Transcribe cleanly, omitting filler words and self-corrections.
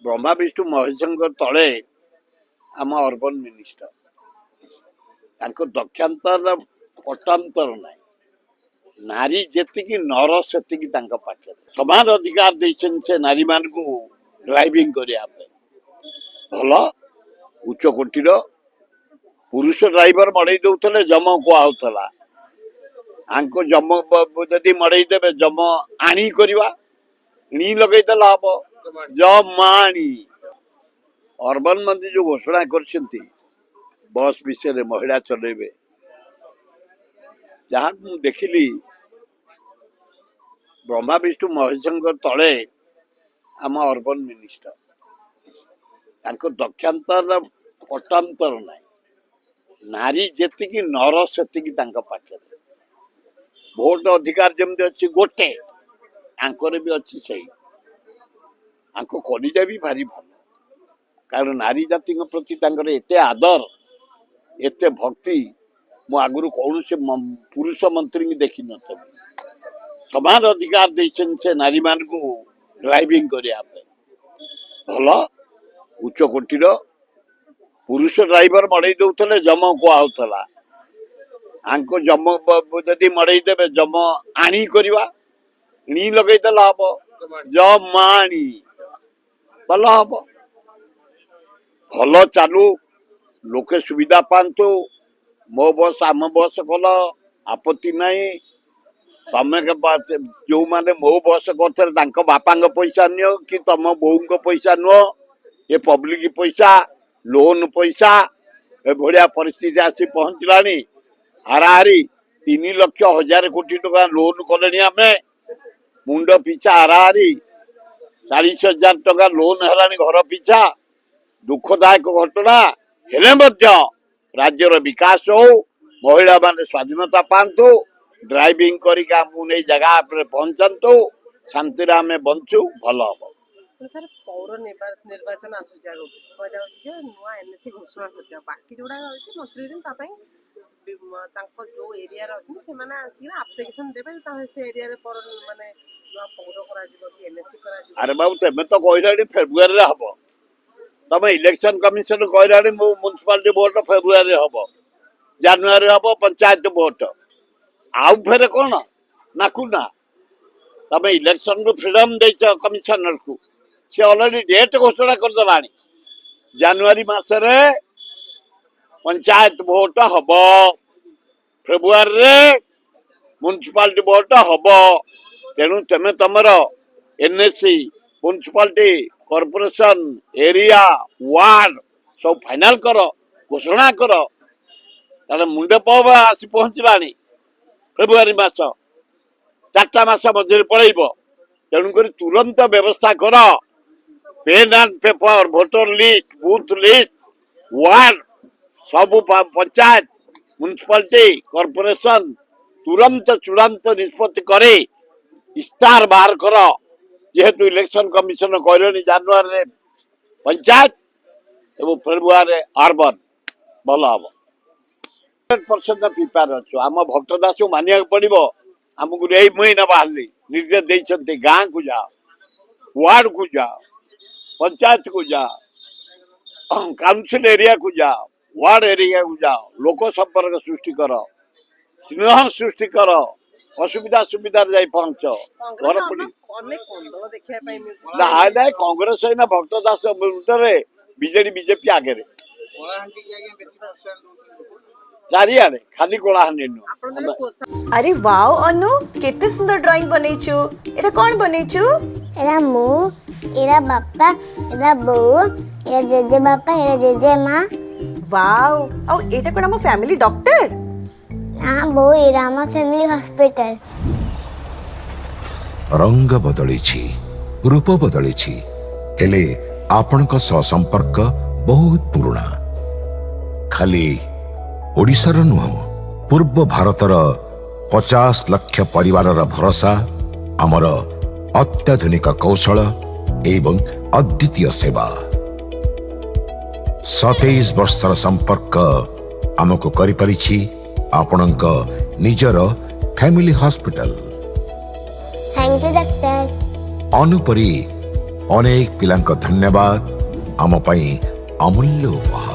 ब्रह्मा विष्णु महेश तले आम urban minister दक्षांतर पटांतर ना नारी जी नर से पाखे समान अधिकार देते से नारी मान को ड्राइविंग करने भल उच्च कोटीर पुरुष ड्राइवर मड़े दौले जम कुआला आंको जम जदि मड़े देवे जम आणी करवा णी लगेदेला हम जमाणी अर्बन मंत्री जो घोषणा कर बस विषय में महिला चलेबे जहाँ देखिली ब्रह्मा विष्णु महेश तले आम अर्बन मिनिस्टर दक्षांतर पटांतर ना नारी जी नर से पाखे भोट अधिकार जमी अच्छी गोटे आंकर भी अच्छी सही आंको कलिजा भी भारी भल कारण नारी जाति प्रति एते आदर एते भक्ति मु आगुरी कौन से पुरुष मंत्री की देखी न समान अधिकार देते से नारी मान को ड्राइविंग करने भल उच्च कोटीर पुरुष ड्राइवर मड़े दौले जम कुआला आंको जम जदि मड़े देवे जम आणी करवा णी लगेदेला हम जमाणी भल हम भल चालू लोके सुविधा पातु मो बस आम बस कल आपत्ति नहीं तमें जो मैंने मो बस कर बापा पैसा नियो कि तुम बोऊ पैसा नुह ये पब्लिक पैसा लोन पैसा भाया परिस्थिति आसी पहुँचलानी हाराहारी 3,00,000 कोटी टका लोन कले आम मुंड पिछा हाराहारी 40,000 टका लोन है घर पिछा दुखदायक घटना हेले राज्यर विकास हो महिला माने स्वाधीनता पातु ड्राइविंग करके जगह पहुंचतु शांति आम बंचु भल हम सर पौर निर्वाचन नुआ एनएससी घोषणा कर बाकी जोड़ा मंत्री जो एरिया आप्लिकेशन देवे से एरिया पौर माने अरे बाबू तेमे तो कहला फेब्रुआरी हम तुम इलेक्शन कमिशन कहला म्यूनिसिपालिटी भोट फेब्रुआरी हम जानुआरी हम पंचायत भोट आउ फेर कौन नाकुना तुम इलेक्शन को फ्रीडम दे कमिशनर को से अलरेडी डेट घोषणा करदेला जानुआरी मासरे पंचायत भोट हम फेब्रुआरी म्यूनिसिपालिटी भोट हम तेणु तेमे तुमर NSC municipality corporation area ward सब फाइनल कर घोषणा कर मुंडे पवा आसी पहुँचला फेब्रुआरी मास 4 मास मध्य पलैब तेणुक तुरंत व्यवस्था कर pen and paper voter list booth list ward सब पंचायत म्यूनिसिपालिटी कॉर्पोरेशन तुरंत चूड़ांत निष्पत्ति करे स्टार बाहर कर जेहेतु इलेक्शन कमिशन कहले जानुआरी पंचायत एवं फेब्रुआरी अर्बन भल हम 100% प्रिपेयर अच्छु आम भक्त दास को मानिया पड़ो आमको यही मुई न बाहरी निर्देश देते गाँ को जाओ वार्ड को जाओ पंचायत को जाओ काउंसिल एरिया को जाओ वार्ड एरिया को जाओ लोक संपर्क सृष्टि कर स्नेह सृष्टि कर असुविधा सुविधा जाई पहुंच घर पड़ी ना कांग्रेस है ना भक्त दास विरुद्ध बीजेडी बीजेपी आगे चारियाडे खाली कोलाहांडी नु अरे वाओ अनु केते सुंदर ड्राइंग बनेछु एटा कोन बनेछु एरा मु एरा बापा एरा बो एरा जेजे बापा एरा जेजे माँ वाओ औ एटा कोन हम फैमिली डॉक्टर ना बो एरा हम फैमिली हॉस्पिटल रंग बदलिछि रूप बदलिछि हेले आपनक संपर्क बहुत पुराना खाली ओडिशार नुह पूर्व भारतर 50 लाख परिवार भरोसा आमर अत्याधुनिक कौशल एवं अद्वितीय सेवा 27 वर्षर संपर्क आमको करि परिछि आपनक निजर family hospital. Thank you doctor. अनुपरी ଅନେକ ପିଲାଙ୍କ ଧନ୍ୟବାଦ ଆମ ପାଇଁ ଅମୂଲ୍ୟ ଉପହାର।